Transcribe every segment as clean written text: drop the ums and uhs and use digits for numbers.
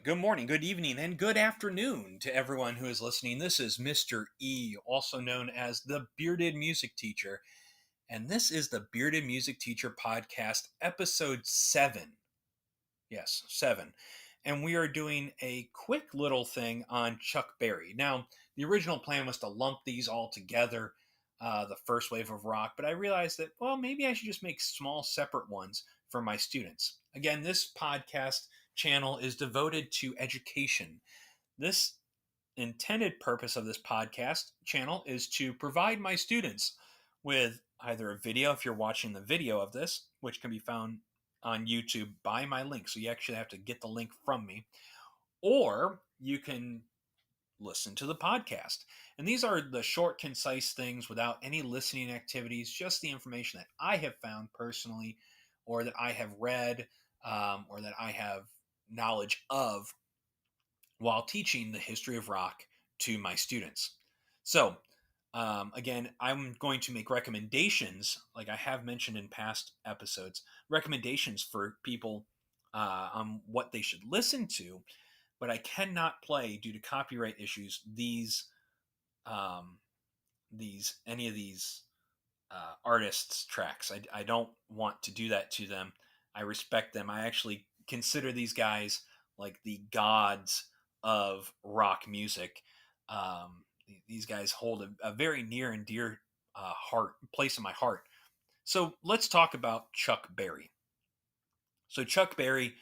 right. Good morning, good evening, and good afternoon to everyone who is listening. This is Mr. E, also known as the Bearded Music Teacher, and this is the Bearded Music Teacher podcast, episode 7. Yes, 7. And we are doing a quick little thing on Chuck Berry. Now, the original plan was to lump these all together, the first wave of rock, but I realized that, well, maybe I should just make small, separate ones for my students. Again, this podcast channel is devoted to education. This intended purpose of this podcast channel is to provide my students with either a video, if you're watching the video of this, which can be found on YouTube by my link. So you actually have to get the link from me, or you can listen to the podcast. And these are the short, concise things without any listening activities, just the information that I have found personally, or that I have read, or that I have knowledge of while teaching the history of rock to my students. So, again, I'm going to make recommendations, like I have mentioned in past episodes, recommendations for people on what they should listen to, but I cannot play due to copyright issues um, these any of these artists' tracks. I don't want to do that to them. I respect them. I actually consider these guys like the gods of rock music. These guys hold a very near and dear heart place in my heart. So let's talk about Chuck Berry. So Chuck Berry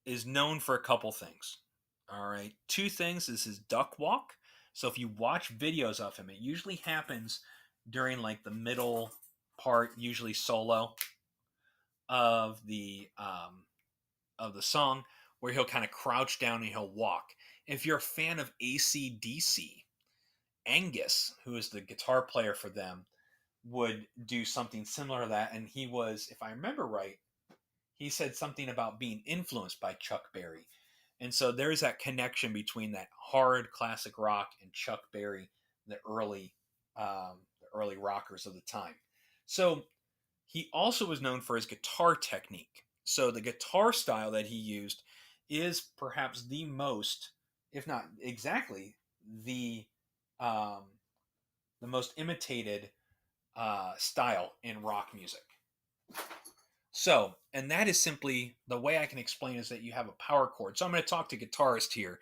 is known for a couple things. All right, two things is his duck walk. So if you watch videos of him, it usually happens during like the middle part, usually solo of the song, where he'll kind of crouch down and he'll walk. If you're a fan of AC/DC, Angus, who is the guitar player for them, would do something similar to that. And he was, if I remember right, he said something about being influenced by Chuck Berry. And so there's that connection between that hard classic rock and Chuck Berry, the early rockers of the time. So he also was known for his guitar technique. So the guitar style that he used is perhaps the most, if not exactly, the um, the most imitated style in rock music. So, and that is simply the way I can explain is that you have a power chord. So I'm going to talk to guitarists here,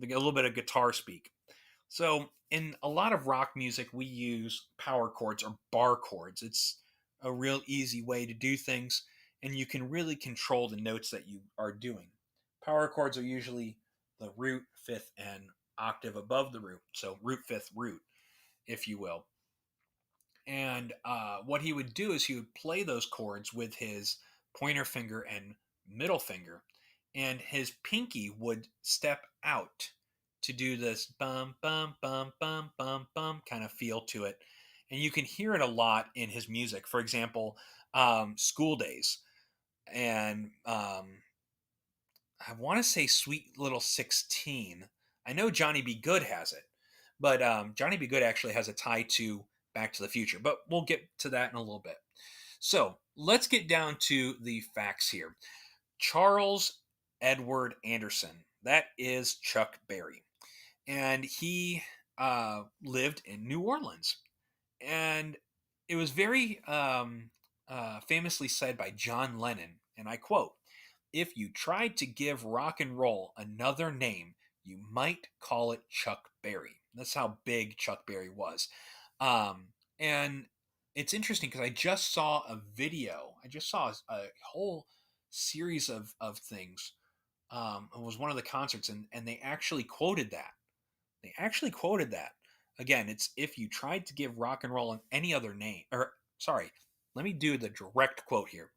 a little bit of guitar speak. So in a lot of rock music, we use power chords or bar chords. It's a real easy way to do things, and you can really control the notes that you are doing. Power chords are usually the root, fifth, and octave above the root. So root, fifth, root, if you will. And what he would do is he would play those chords with his pointer finger and middle finger, and his pinky would step out to do this bum bum bum bum bum bum kind of feel to it. And you can hear it a lot in his music. For example, School Days, and I want to say Sweet Little 16. I know Johnny B. Good has it, but Johnny B. Good actually has a tie to Back to the Future, but we'll get to that in a little bit. So let's get down to the facts here. Charles Edward Anderson, that is Chuck Berry, and he lived in New Orleans. And it was very famously said by John Lennon, and I quote, "If you tried to give rock and roll another name, you might call it Chuck Berry." That's how big Chuck Berry was. And it's interesting because I just saw a video. I just saw a whole series of things. It was one of the concerts, and they actually quoted that. They actually quoted that. Again, it's if you tried to give rock and roll any other name, or sorry, let me do the direct quote here.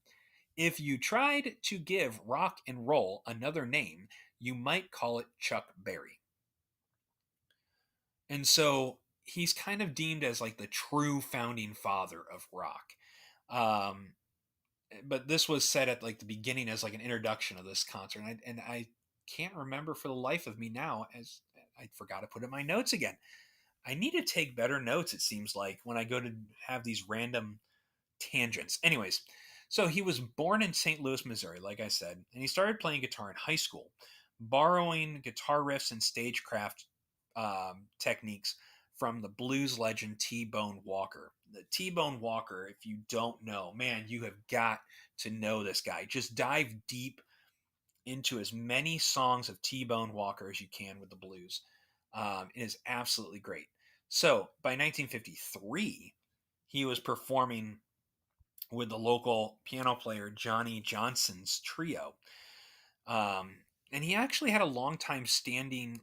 If you tried to give rock and roll another name, you might call it Chuck Berry. And so he's kind of deemed as like the true founding father of rock. Um, but this was said at like the beginning as like an introduction of this concert, and I can't remember for the life of me now, as I forgot to put in my notes again. I need to take better notes. It seems like when I go to have these random tangents. Anyways, So he was born in St. Louis, Missouri, like I said, and he started playing guitar in high school, borrowing guitar riffs and stagecraft techniques from the blues legend T Bone Walker. The T Bone Walker, if you don't know, man, you have got to know this guy. Just dive deep into as many songs of T Bone Walker as you can with the blues. It is absolutely great. So by 1953, he was performing with the local piano player Johnny Johnson's trio. Um, and he actually had a long time standing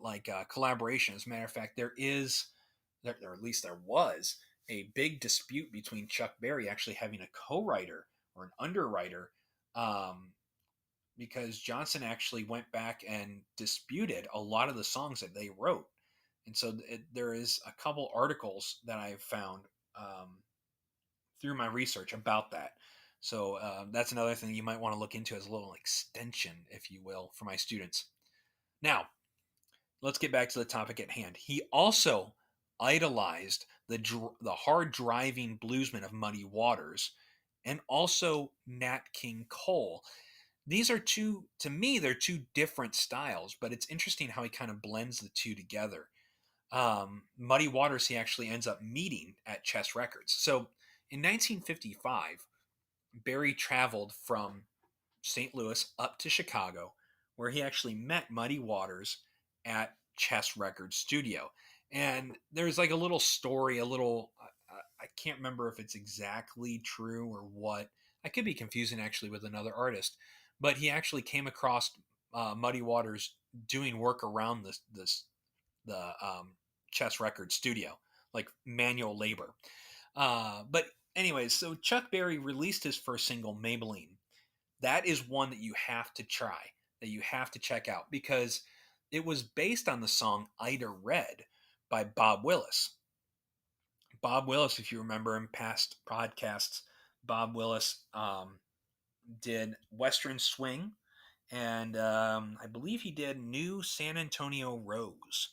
collaboration. As a matter of fact, or at least there was, a big dispute between Chuck Berry actually having a co-writer or an underwriter, um, because Johnson actually went back and disputed a lot of the songs that they wrote. And so there is a couple articles that I've found through my research about that. So that's another thing you might want to look into as a little extension, if you will, for my students. Now, let's get back to the topic at hand. He also idolized the hard driving bluesmen of Muddy Waters and also Nat King Cole. These are two, to me, they're two different styles, but it's interesting how he kind of blends the two together. Muddy Waters, he actually ends up meeting at Chess Records. So in 1955, Berry traveled from St. Louis up to Chicago, where he actually met Muddy Waters at Chess Records Studio. And there's like a little story, I can't remember if it's exactly true or what. I could be confusing actually with another artist, but he actually came across Muddy Waters doing work around the Chess Records Studio, like manual labor. But anyways, so Chuck Berry released his first single, Maybelline. That is one that you have to try, that you have to check out, because it was based on the song Ida Red by Bob Willis. Bob Willis, if you remember in past podcasts, Bob Willis did Western Swing, and I believe he did New San Antonio Rose.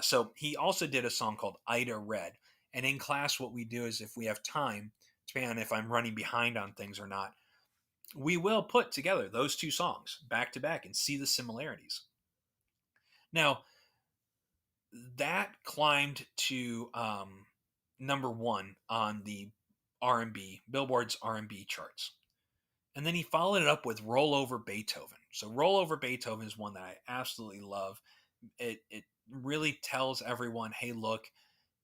So he also did a song called Ida Red. And in class, what we do is if we have time, depending on if I'm running behind on things or not, we will put together those two songs back to back and see the similarities. Now, that climbed to number one on the R&B, Billboard's R&B charts. And then he followed it up with Roll Over Beethoven. So Roll Over Beethoven is one that I absolutely love. It really tells everyone, hey, look,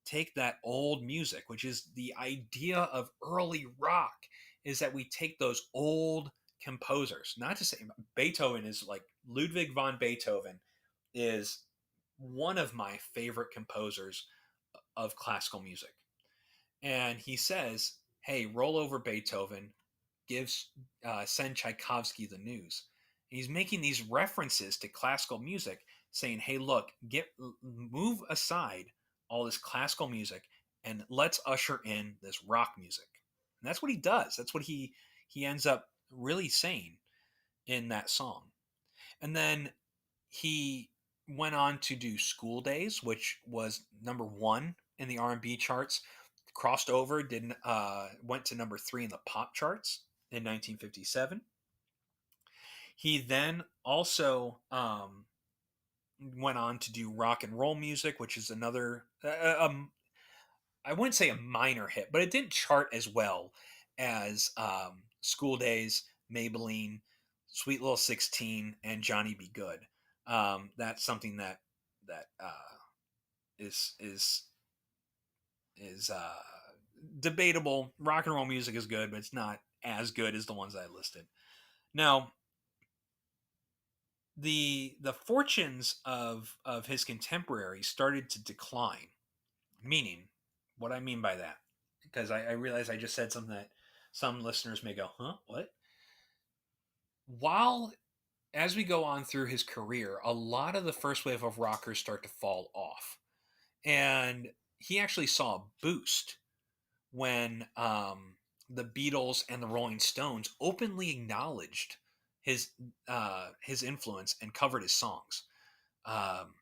take that old music, which is the idea of early rock, is that we take those old composers. Not to say Beethoven is like Ludwig von Beethoven is one of my favorite composers of classical music. And he says, hey, roll over Beethoven, gives send Tchaikovsky the news. And he's making these references to classical music, saying, "Hey, look, move aside all this classical music, and let's usher in this rock music." And that's what he does. That's what he ends up really saying in that song. And then he went on to do School Days, which was number one in the R&B charts. Crossed over, didn't went to number three in the pop charts in 1957. He then also went on to do rock and roll music, which is another, I wouldn't say a minor hit, but it didn't chart as well as School Days, Maybelline, Sweet Little 16, and Johnny Be Good. That's something that is debatable. Rock and roll music is good, but it's not as good as the ones I listed. Now, the fortunes of his contemporaries started to decline. Meaning, what I mean by that, because I realize I just said something that some listeners may go, "Huh, what?" While as we go on through his career, a lot of the first wave of rockers start to fall off, and he actually saw a boost when the Beatles and the Rolling Stones openly acknowledged his influence and covered his songs. Um,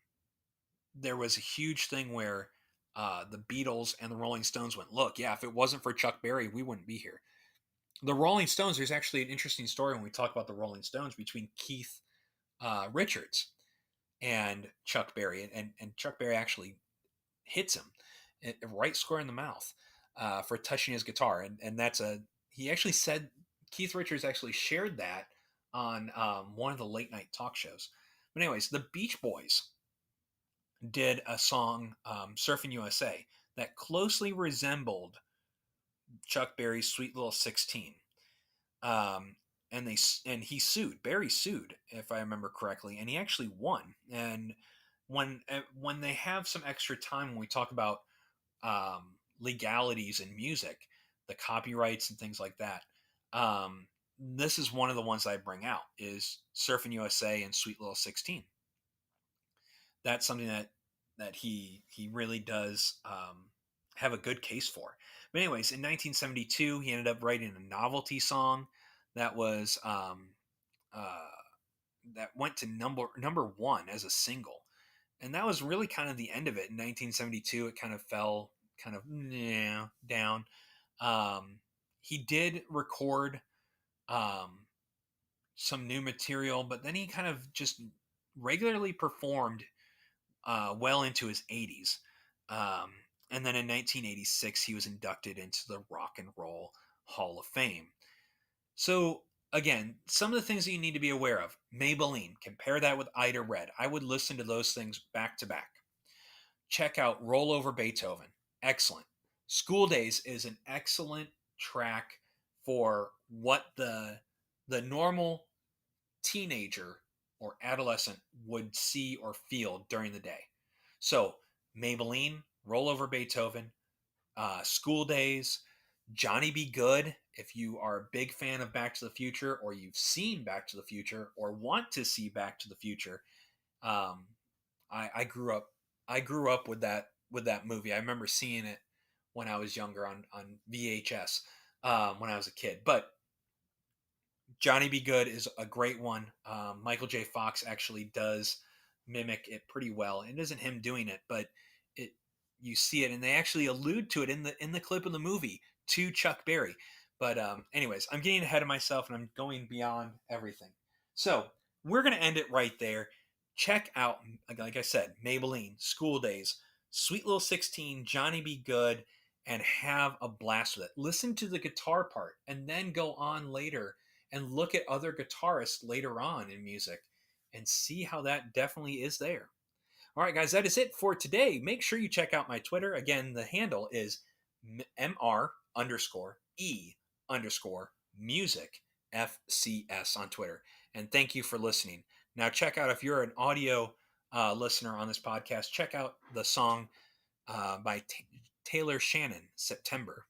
there was a huge thing where the Beatles and the Rolling Stones went, "Look, yeah, if it wasn't for Chuck Berry, we wouldn't be here." The Rolling Stones, there's actually an interesting story when we talk about the Rolling Stones between Keith Richards and Chuck Berry. And Chuck Berry actually hits him right square in the mouth for touching his guitar. And that's he actually said, Keith Richards actually shared that on one of the late night talk shows. But, anyways, the Beach Boys did a song, Surfing USA, that closely resembled Chuck Berry's Sweet Little 16. Um, and he sued. Barry sued, if I remember correctly, and he actually won. And when they have some extra time, when we talk about legalities in music, the copyrights and things like that, this is one of the ones I bring out is Surfing USA and Sweet Little 16. That's something that he really does have a good case for. But, anyways, in 1972, he ended up writing a novelty song that was uh, that went to number one as a single, and that was really kind of the end of it. In 1972, it kind of fell kind of down. Um, he did record um, some new material, but then he kind of just regularly performed well into his 80s. Um, and then in 1986, he was inducted into the Rock and Roll Hall of Fame. So, again, some of the things that you need to be aware of: Maybelline, compare that with Ida Red. I would listen to those things back to back. Check out Roll Over Beethoven. Excellent. School Days is an excellent track for what the normal teenager or adolescent would see or feel during the day. So, Maybelline, Roll Over Beethoven, School Days, Johnny Be Good. If you are a big fan of Back to the Future, or you've seen Back to the Future, or want to see Back to the Future, um, I grew up. I grew up with that movie. I remember seeing it when I was younger on VHS when I was a kid. But Johnny Be Good is a great one. Michael J. Fox actually does mimic it pretty well. It isn't him doing it, but it you see it, and they actually allude to it in the clip of the movie to Chuck Berry. But, anyways, I'm getting ahead of myself, and I'm going beyond everything. So we're gonna end it right there. Check out, like I said, Maybelline, School Days, Sweet Little 16, Johnny Be Good, and have a blast with it. Listen to the guitar part, and then go on later and look at other guitarists later on in music and see how that definitely is there. All right, guys, that is it for today. Make sure you check out my Twitter. Again, the handle is MR underscore E underscore music FCS on Twitter. And thank you for listening. Now, check out, if you're an audio listener on this podcast, check out the song by Taylor Shannon, September.